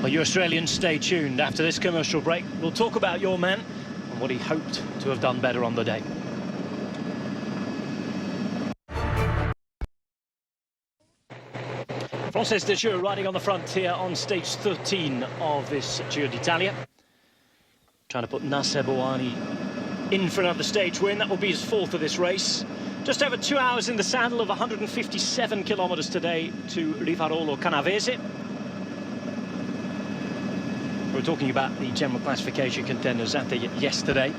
Well, you Australians, stay tuned. After this commercial break, we'll talk about your man and what he hoped to have done better on the day. Frances de Jure riding on the front here on stage 13 of this Giro d'Italia. Trying to put Nacer Bouhanni in for another stage win. That will be his 4th of this race. Just over 2 hours in the saddle of 157 kilometres today to Rivarolo Canavese. We were talking about the general classification contenders at yesterday.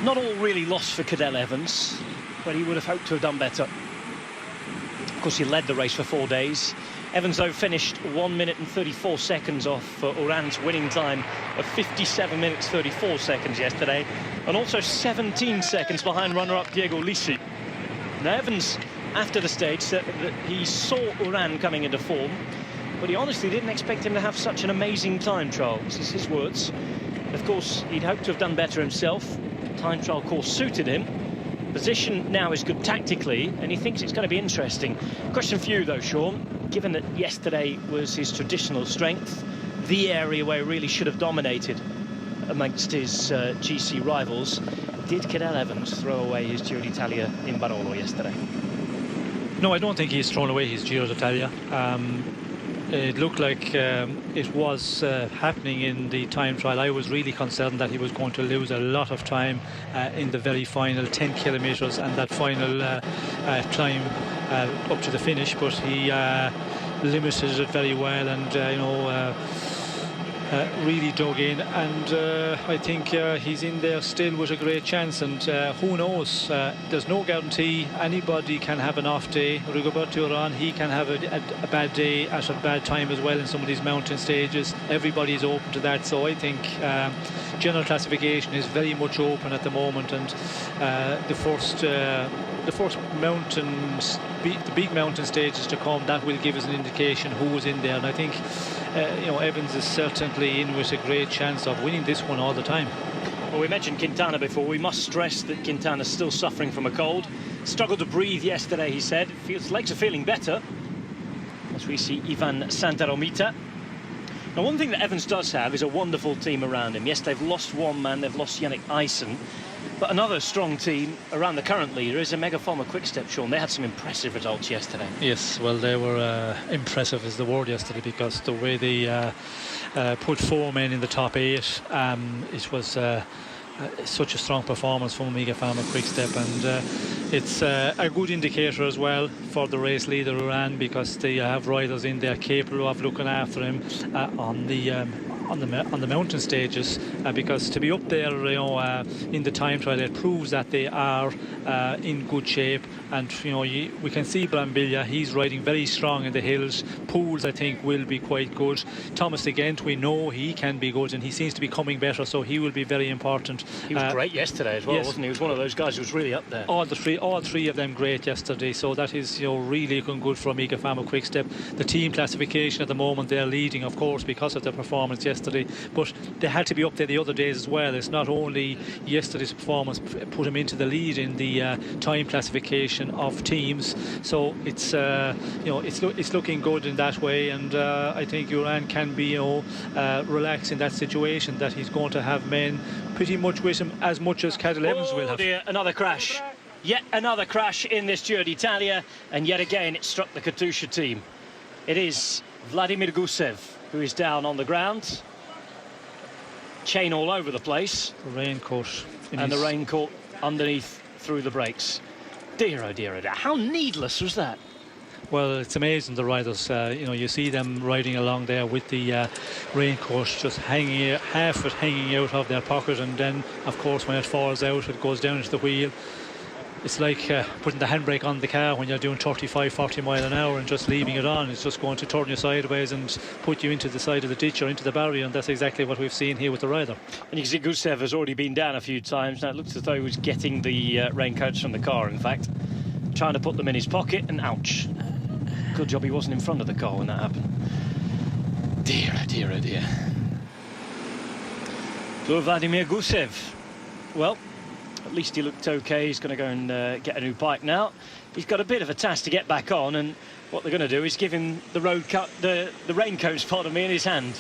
Not all really lost for Cadel Evans, but he would have hoped to have done better. Of course, he led the race for 4 days. Evans, though, finished 1 minute and 34 seconds off Urán's winning time of 57 minutes 34 seconds yesterday, and also 17 seconds behind runner-up Diego Lisi. Now, Evans, after the stage, said that he saw Urán coming into form, but he honestly didn't expect him to have such an amazing time trial. This is his words. Of course, he'd hoped to have done better himself. Time trial course suited him. Position now is good tactically, and he thinks it's going to be interesting. Question for you, though, Sean. Given that yesterday was his traditional strength, the area where he really should have dominated amongst his GC rivals, did Cadel Evans throw away his Giro d'Italia in Barolo yesterday? No, I don't think he's thrown away his Giro d'Italia. It looked like it was happening in the time trial. I was really concerned that he was going to lose a lot of time in the very final 10 kilometres and that final climb up to the finish, but he limited it very well, and really dug in, and I think he's in there still with a great chance, and who knows, there's no guarantee. Anybody can have an off day. Rigoberto Urán, he can have a bad day at a bad time as well in some of these mountain stages. Everybody's open to that, so I think general classification is very much open at the moment, and the first mountains, the big mountain stages to come, that will give us an indication who's in there, and I think Evans is certainly in with a great chance of winning this one all the time. Well, we mentioned Quintana before. We must stress that Quintana's still suffering from a cold. Struggled to breathe yesterday, he said. Legs are feeling better, as we see Ivan Santaromita. Now, one thing that Evans does have is a wonderful team around him. Yes, they've lost one man, they've lost Yannick Eisen, but another strong team around the current leader is a Megaformer Quick-Step, Sean. They had some impressive results yesterday. Yes, well, they were impressive is the word yesterday, because the way they put 4 men in the top 8, it was such a strong performance from Megaformer Quick-Step, and it's a good indicator as well for the race leader Urán, because they have riders in there capable of looking after him on the mountain stages, because to be up there in the time trial, it proves that they are in good shape. And we can see Brambilla, he's riding very strong in the hills. Pools, I think, will be quite good. Thomas de Gent, we know he can be good, and he seems to be coming better, so he will be very important. He was great yesterday as well, yes. Wasn't he? He was one of those guys who was really up there. All three of them great yesterday, so that is really looking good for Megaformer Quick-Step. The team classification at the moment, they're leading, of course, because of their performance yesterday, but they had to be up there the other days as well. It's not only yesterday's performance put him into the lead in the time classification of teams, so it's it's looking good in that way, and I think Urán can be relaxed in that situation, that he's going to have men pretty much with him as much as Cadel Evans will have. Dear, another crash. Yet another crash in this Giro d'Italia, and yet again it struck the Katusha team. It is Vladimir Gusev who is down on the ground. Chain all over the place. The raincoat. And the raincoat underneath through the brakes. Dear, oh dear, oh dear. How needless was that? Well, it's amazing, the riders. You see them riding along there with the raincoat just hanging, half it hanging out of their pocket, and then, of course, when it falls out, it goes down into the wheel. It's like putting the handbrake on the car when you're doing 35, 40 mile an hour and just leaving it on. It's just going to turn you sideways and put you into the side of the ditch or into the barrier, and that's exactly what we've seen here with the rider. And you can see Gusev has already been down a few times. Now it looks as though he was getting the raincoats from the car, in fact, trying to put them in his pocket, and ouch. Good job he wasn't in front of the car when that happened. Dear, oh dear, oh dear. So Vladimir Gusev, well, at least he looked okay. He's going to go and get a new bike now. He's got a bit of a task to get back on, and what they're going to do is give him the the raincoats, pardon me, in his hand.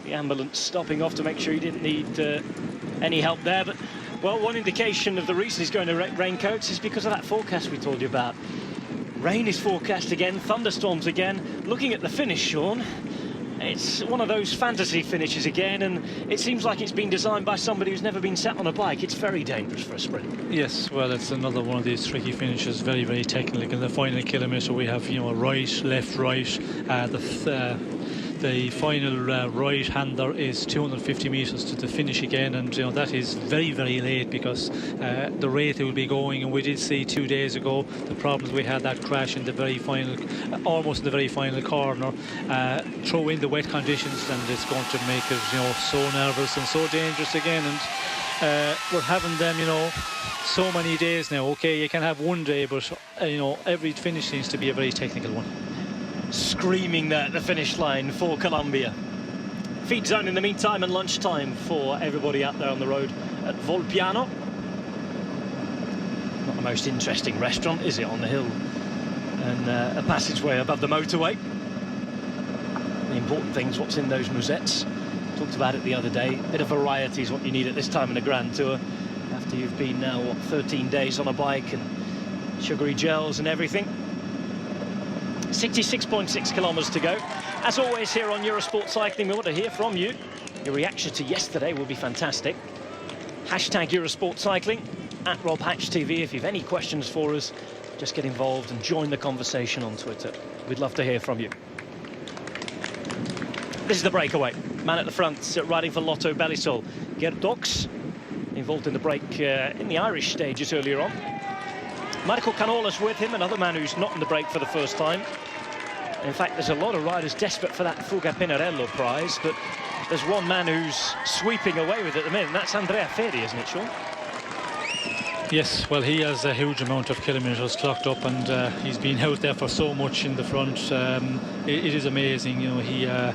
The ambulance stopping off to make sure he didn't need any help there. But, well, one indication of the reason he's going to raincoats is because of that forecast we told you about. Rain is forecast again, thunderstorms again. Looking at the finish, Sean, it's one of those fantasy finishes again, and it seems like it's been designed by somebody who's never been sat on a bike. It's very dangerous for a sprint. Yes, well, it's another one of these tricky finishes, very, very technical. In the final kilometre, we have, right, left, right. The final right-hander is 250 metres to the finish again, and that is very, very late, because the rate it will be going, and we did see 2 days ago the problems we had, that crash in the very final, almost in the very final corner. Throw in the wet conditions, and it's going to make it so nervous and so dangerous again, and we're having them so many days now. Okay, you can have one day, but every finish seems to be a very technical one. Screaming there at the finish line for Colombia. feed zone in the meantime, and lunchtime for everybody out there on the road at Volpiano. Not the most interesting restaurant, is it, on the hill? And a passageway above the motorway. The important thing's what's in those musettes. Talked about it the other day. A bit of variety is what you need at this time in a Grand Tour. After you've been now, what, 13 days on a bike and sugary gels and everything. 66.6 kilometres to go. As always here on Eurosport Cycling, we want to hear from you. Your reaction to yesterday will be fantastic. Hashtag Eurosport Cycling, at RobHatchTV. If you have any questions for us, just get involved and join the conversation on Twitter. We'd love to hear from you. This is the breakaway. Man at the front, riding for Lotto Belisol. Gerdox, involved in the break in the Irish stages earlier on. Marco Canola's with him, another man who's not in the break for the first time. In fact, there's a lot of riders desperate for that Fuga Pinarello prize, but there's one man who's sweeping away with it at the minute, and that's Andrea Ferri, isn't it, Sean? Yes, well, he has a huge amount of kilometres clocked up, and he's been out there for so much in the front. It is amazing, you know. He, I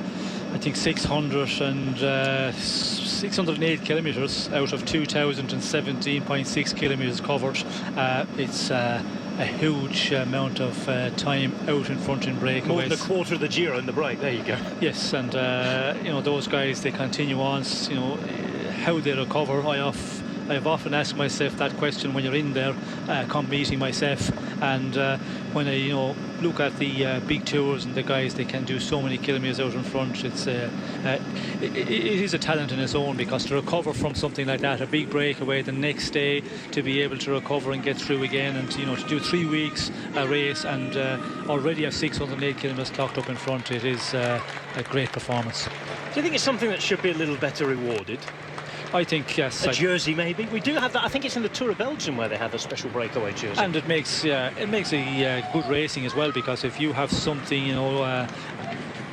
think 608 kilometres out of 2,017.6 kilometres covered. It's a huge amount of time out in front in breakaways. More than a quarter of the Giro in the break. There you go. Yes, and you know, those guys, they continue on. You know how they recover. I've often asked myself that question when you're in there, competing myself, and when I look at the big tours and the guys, they can do so many kilometres out in front. It is a talent in its own, because to recover from something like that, a big breakaway, the next day to be able to recover and get through again, and to do 3 weeks a race and already have 608 kilometres clocked up in front, it is a great performance. Do you think it's something that should be a little better rewarded? I think yes. A jersey, maybe. We do have that. I think it's in the Tour of Belgium where they have a special breakaway jersey. And it makes a good racing as well, because if you have something, a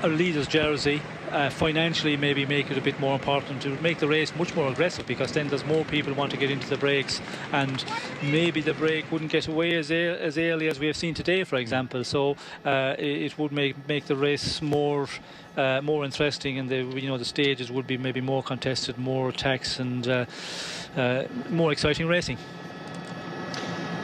leader's jersey, financially maybe make it a bit more important to make the race much more aggressive, because then there's more people want to get into the breaks, and maybe the break wouldn't get away as early as we have seen today, for example. So it would make the race more interesting, and the stages would be maybe more contested, more attacks, and more exciting racing.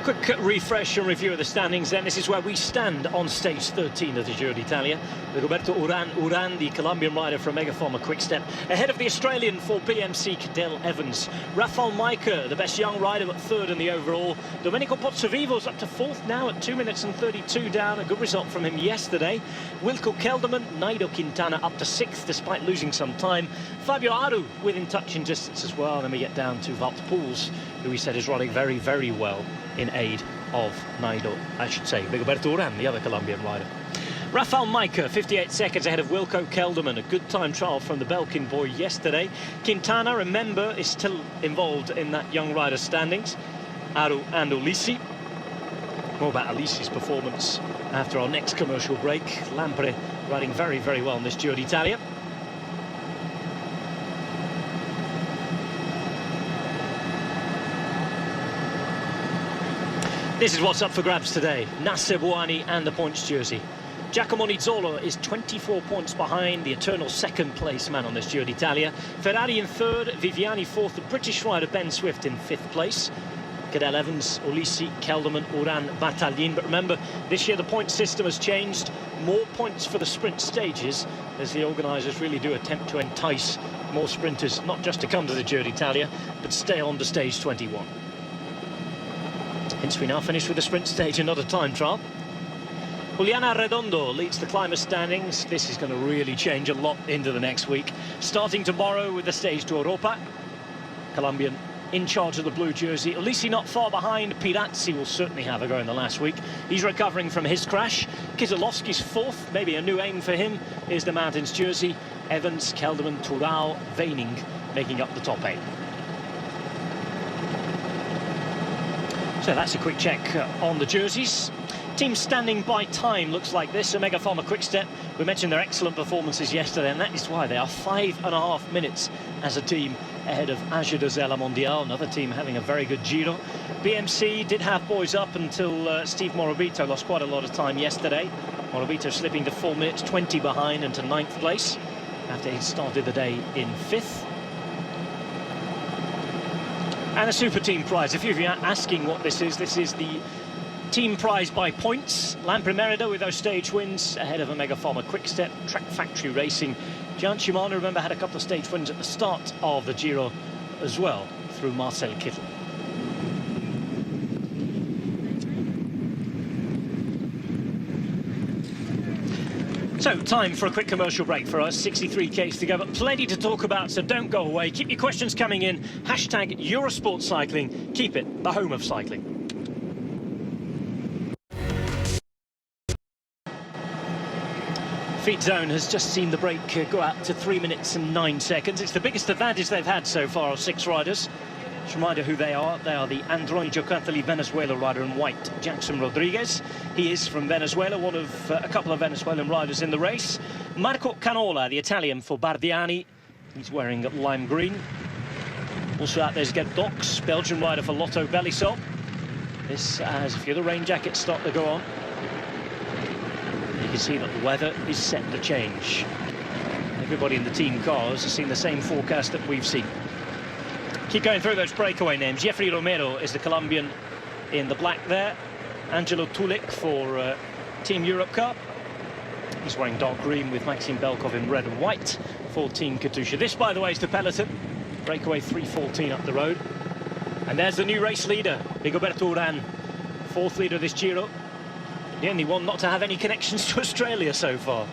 Quick refresh and review of the standings then. This is where we stand on stage 13 of the Giro d'Italia. Rigoberto Urán, the Colombian rider from Megaformer Quick-Step, ahead of the Australian for BMC, Cadel Evans. Rafał Majka, the best young rider, but third in the overall. Domenico Pozzovivo's up to fourth now at 2 minutes and 32 down. A good result from him yesterday. Wilco Kelderman, Nairo Quintana up to sixth despite losing some time. Fabio Aru within touching distance as well. And then we get down to Wout Poels, who we said is running very, very well in aid of Nairo, I should say. Rigoberto Urán, the other Colombian rider. Rafał Majka, 58 seconds ahead of Wilco Kelderman. A good time trial from the Belkin boy yesterday. Quintana, remember, is still involved in that young rider standings. Aru and Ulissi. More about Ulissi's performance after our next commercial break. Lampre riding very, very well in this Giro d'Italia. This is what's up for grabs today. Nacer Bouhanni and the points jersey. Giacomo Nizzolo is 24 points behind the eternal second place man on this Giro d'Italia. Ferrari in third, Viviani fourth, the British rider Ben Swift in fifth place. Cadel Evans, Ulissi, Kelderman, Urán, Battaglin. But remember, this year the point system has changed. More points for the sprint stages, as the organisers really do attempt to entice more sprinters, not just to come to the Giro d'Italia, but stay on to stage 21. Hence we now finish with the sprint stage and not a time trial. Juliana Redondo leads the climber standings. This is going to really change a lot into the next week. Starting tomorrow with the stage to Europa. Colombian in charge of the blue jersey. Ulissi not far behind. Pirazzi will certainly have a go in the last week. He's recovering from his crash. Kieselowski's fourth, maybe a new aim for him, is the mountains jersey. Evans, Kelderman, Turao, Veining making up the top eight. So that's a quick check on the jerseys. Team standing by time looks like this. Omega Pharma Quick-Step, we mentioned their excellent performances yesterday, and that is why they are 5.5 minutes as a team ahead of Age de Zella Mondiale, another team having a very good Giro. BMC did have boys up until Steve Morabito lost quite a lot of time yesterday. Morabito slipping to 4 minutes 20 behind into 9th place. after he started the day in 5th. And a super team prize. A few of you are asking what this is the team prize by points. Lamprimerida with those stage wins ahead of a Megafarmer Quickstep. Track Factory Racing. Gian Shimano, remember, had a couple of stage wins at the start of the Giro as well, through Marcel Kittel. So, time for a quick commercial break for us. 63Ks to go, but plenty to talk about, so don't go away. Keep your questions coming in. Hashtag Eurosport Cycling. Keep it the home of cycling. Feed Zone has just seen the break go out to 3 minutes and 9 seconds. It's the biggest advantage they've had so far of 6 riders. Just a reminder who they are. They are the Andrónico Cantali Venezuela rider in white, Jackson Rodriguez. He is from Venezuela, one of a couple of Venezuelan riders in the race. Marco Canola, the Italian for Bardiani. He's wearing lime green. Also out there's Gerd Dox, Belgian rider for Lotto Belisol. This has a few of the rain jackets start to go on. You can see that the weather is set to change. Everybody in the team cars has seen the same forecast that we've seen. Keep going through those breakaway names. Jeffrey Romero is the Colombian in the black there. Angelo Tulik for Team Europe Cup. He's wearing dark green with Maxime Belkov in red and white for Team Katusha. This, by the way, is the peloton. Breakaway 3:14 up the road. And there's the new race leader, Rigoberto Urán, 4th leader of this Giro. The only one not to have any connections to Australia so far.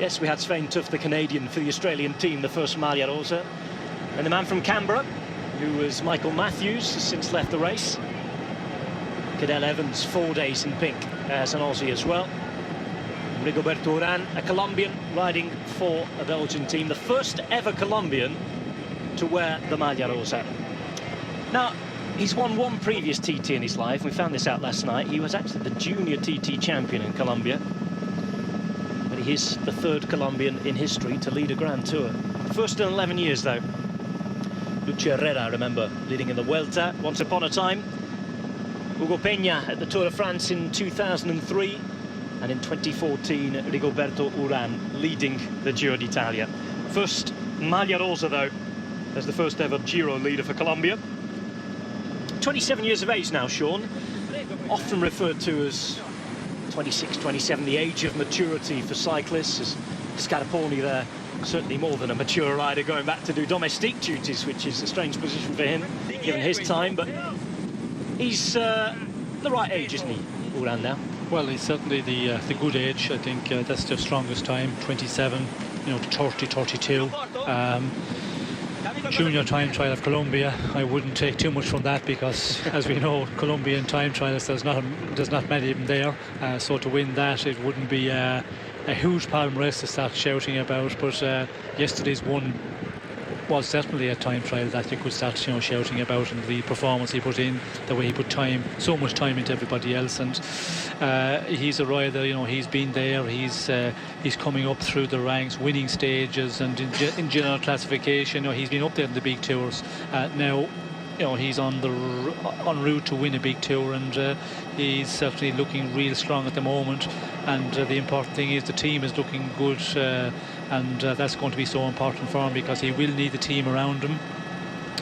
Yes, we had Svein Tuft, the Canadian, for the Australian team, the first Maglia Rosa. And the man from Canberra, who was Michael Matthews, has since left the race. Cadel Evans, 4 days in pink as an Aussie as well. Rigoberto Urán, a Colombian, riding for a Belgian team, the first ever Colombian to wear the Maglia Rosa. Now, he's won one previous TT in his life. We found this out last night. He was actually the junior TT champion in Colombia. But he is the 3rd Colombian in history to lead a Grand Tour. First in 11 years, though. Lucio Herrera, I remember, leading in the Vuelta once upon a time. Hugo Peña at the Tour de France in 2003. And in 2014, Rigoberto Urán leading the Giro d'Italia. First Maglia Rosa, though, as the first ever Giro leader for Colombia. 27 years of age now, Sean. Often referred to as 26, 27, the age of maturity for cyclists. As Scarponi there, certainly more than a mature rider, going back to do domestique duties, which is a strange position for him, given his time. But he's the right age, isn't he, Urán now? Well, he's certainly the good age. I think that's their strongest time, 27, you know, 30, 32. Junior time trial of Colombia, I wouldn't take too much from that, because as we know, Colombian time trials, there's not many of them there, so to win that, it wouldn't be a huge palm race to start shouting about. But yesterday's one was certainly a time trial that you could start, you know, shouting about, and the performance he put in, the way he put so much time into everybody else. And he's a rider, you know, he's been there, he's coming up through the ranks, winning stages, and in general classification, you know, he's been up there in the big tours. Now, you know, he's en route to win a big tour, and he's certainly looking real strong at the moment. And the important thing is the team is looking good, and that's going to be so important for him, because he will need the team around him.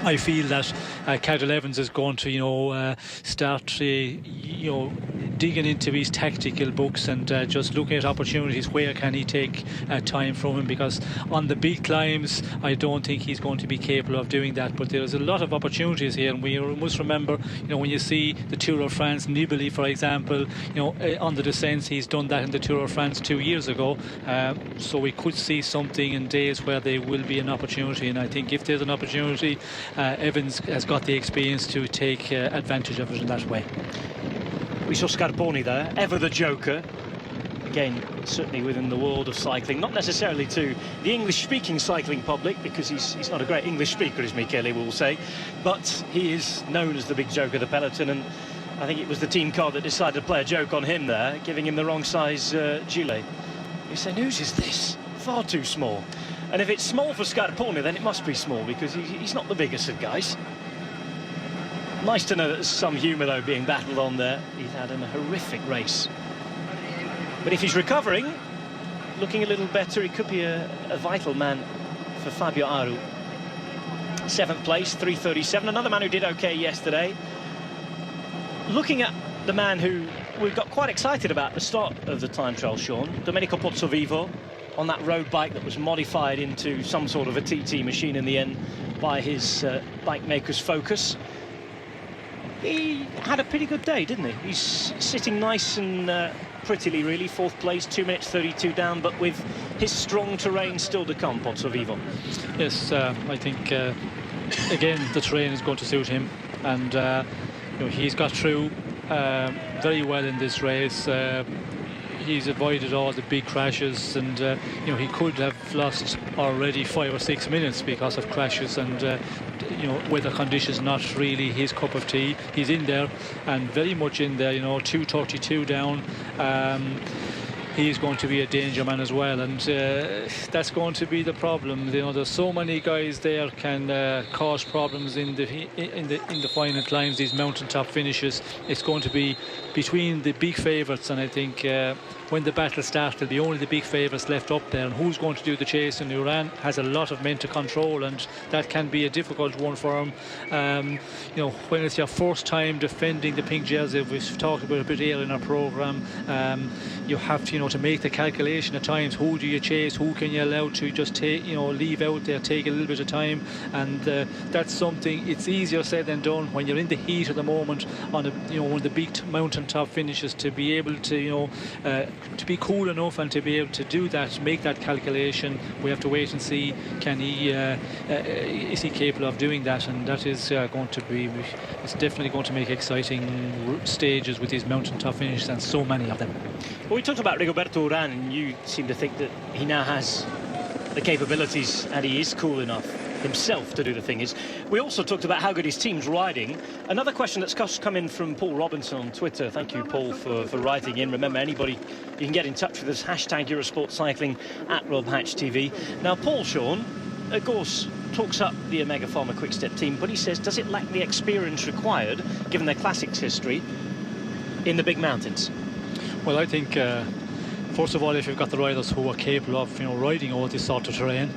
I feel that Cadel Evans is going to, you know, start, you know, digging into his tactical books and just looking at opportunities. Where can he take time from him? Because on the big climbs, I don't think he's going to be capable of doing that. But there's a lot of opportunities here, and we must remember, you know, when you see the Tour of France, Nibali, for example, you know, on the descents, he's done that in the Tour of France 2 years ago. So we could see something in days where there will be an opportunity, and I think if there's an opportunity, Evans has got the experience to take advantage of it in that way. We saw Scarponi there, ever the joker. Again, certainly within the world of cycling, not necessarily to the English-speaking cycling public, because he's not a great English speaker, as Michele will say, but he is known as the big joker of the peloton, and I think it was the team car that decided to play a joke on him there, giving him the wrong size gilet. You say, whose is this? Far too small. And if it's small for Scarponi, then it must be small, because he's not the biggest of guys. Nice to know that there's some humour, though, being battled on there. He's had a horrific race. But if he's recovering, looking a little better, he could be a vital man for Fabio Aru. 7th place, 3:37. Another man who did okay yesterday. Looking at the man who we got quite excited about at the start of the time trial, Sean, Domenico Pozzovivo, on that road bike that was modified into some sort of a TT machine in the end by his bike maker's Focus. He had a pretty good day, didn't he? He's sitting nice and prettily, really. 4th place, 2 minutes 32 down, but with his strong terrain still to come, Pozzovivo. Yes, I think, again, the terrain is going to suit him. And, you know, he's got through very well in this race. He's avoided all the big crashes, and you know, he could have lost already 5 or 6 minutes because of crashes, and you know, weather conditions not really his cup of tea. He's in there, and very much in there, you know, 2:32 down. He's going to be a danger man as well, and that's going to be the problem. You know, there's so many guys there can cause problems in the final climbs, these mountaintop finishes. It's going to be between the big favourites, and I think when the battle starts, there'll be only the big favourites left up there, and who's going to do the chase? And Iran has a lot of men to control, and that can be a difficult one for him. You know, when it's your first time defending the pink jersey, we've talked about it a bit earlier in our programme, you have to, you know, to make the calculation at times. Who do you chase? Who can you allow to just take, you know, leave out there, take a little bit of time? And that's something, it's easier said than done when you're in the heat of the moment on a, you know, one of the big mountaintop finishes, to be able to, you know, to be cool enough and to be able to do that, make that calculation. We have to wait and see, can he is he capable of doing that? And that is going to be, it's definitely going to make exciting stages with these mountaintop finishes, and so many of them. Well, we talked about Rigoberto Urán, and you seem to think that he now has the capabilities and he is cool enough himself to do the thing. Is we also talked about how good his team's riding. Another question that's come in from Paul Robinson on Twitter. Thank you, Paul, for writing in. Remember, anybody, you can get in touch with us, hashtag Eurosport Cycling at Rob Hatch TV. Now, Paul, Sean, of course, talks up the Omega Pharma Quick-Step team, but he says, does it lack the experience required, given their classics history, in the big mountains? Well, I think first of all, if you've got the riders who are capable of, you know, riding all this sort of terrain,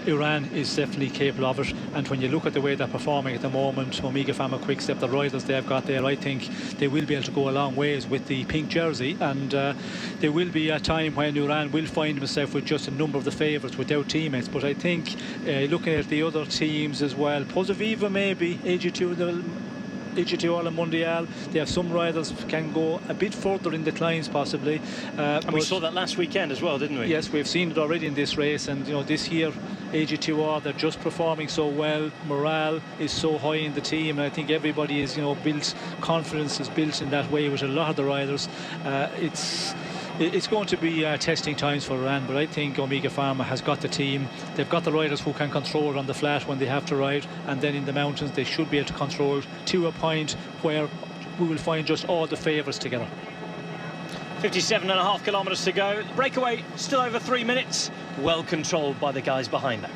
Iran is definitely capable of it. And when you look at the way they're performing at the moment, Omega Pharma Quick-Step, the riders they've got there, I think they will be able to go a long ways with the pink jersey. And there will be a time when Iran will find himself with just a number of the favourites without teammates. But I think looking at the other teams as well, Pozzovivo maybe, AG2 All Mondial, they have some riders can go a bit further in the climbs possibly. And we saw that last weekend as well, didn't we? Yes, we've seen it already in this race, and you know, this year AG2R, they're just performing so well. Morale is so high in the team, and I think everybody is, you know, built, confidence is built in that way with a lot of the riders. It's going to be testing times for Iran, but I think Omega Pharma has got the team. They've got the riders who can control it on the flat when they have to ride, and then in the mountains they should be able to control it to a point where we will find just all the favourites together. 57.5 kilometres to go. Breakaway still over 3 minutes. Well controlled by the guys behind that.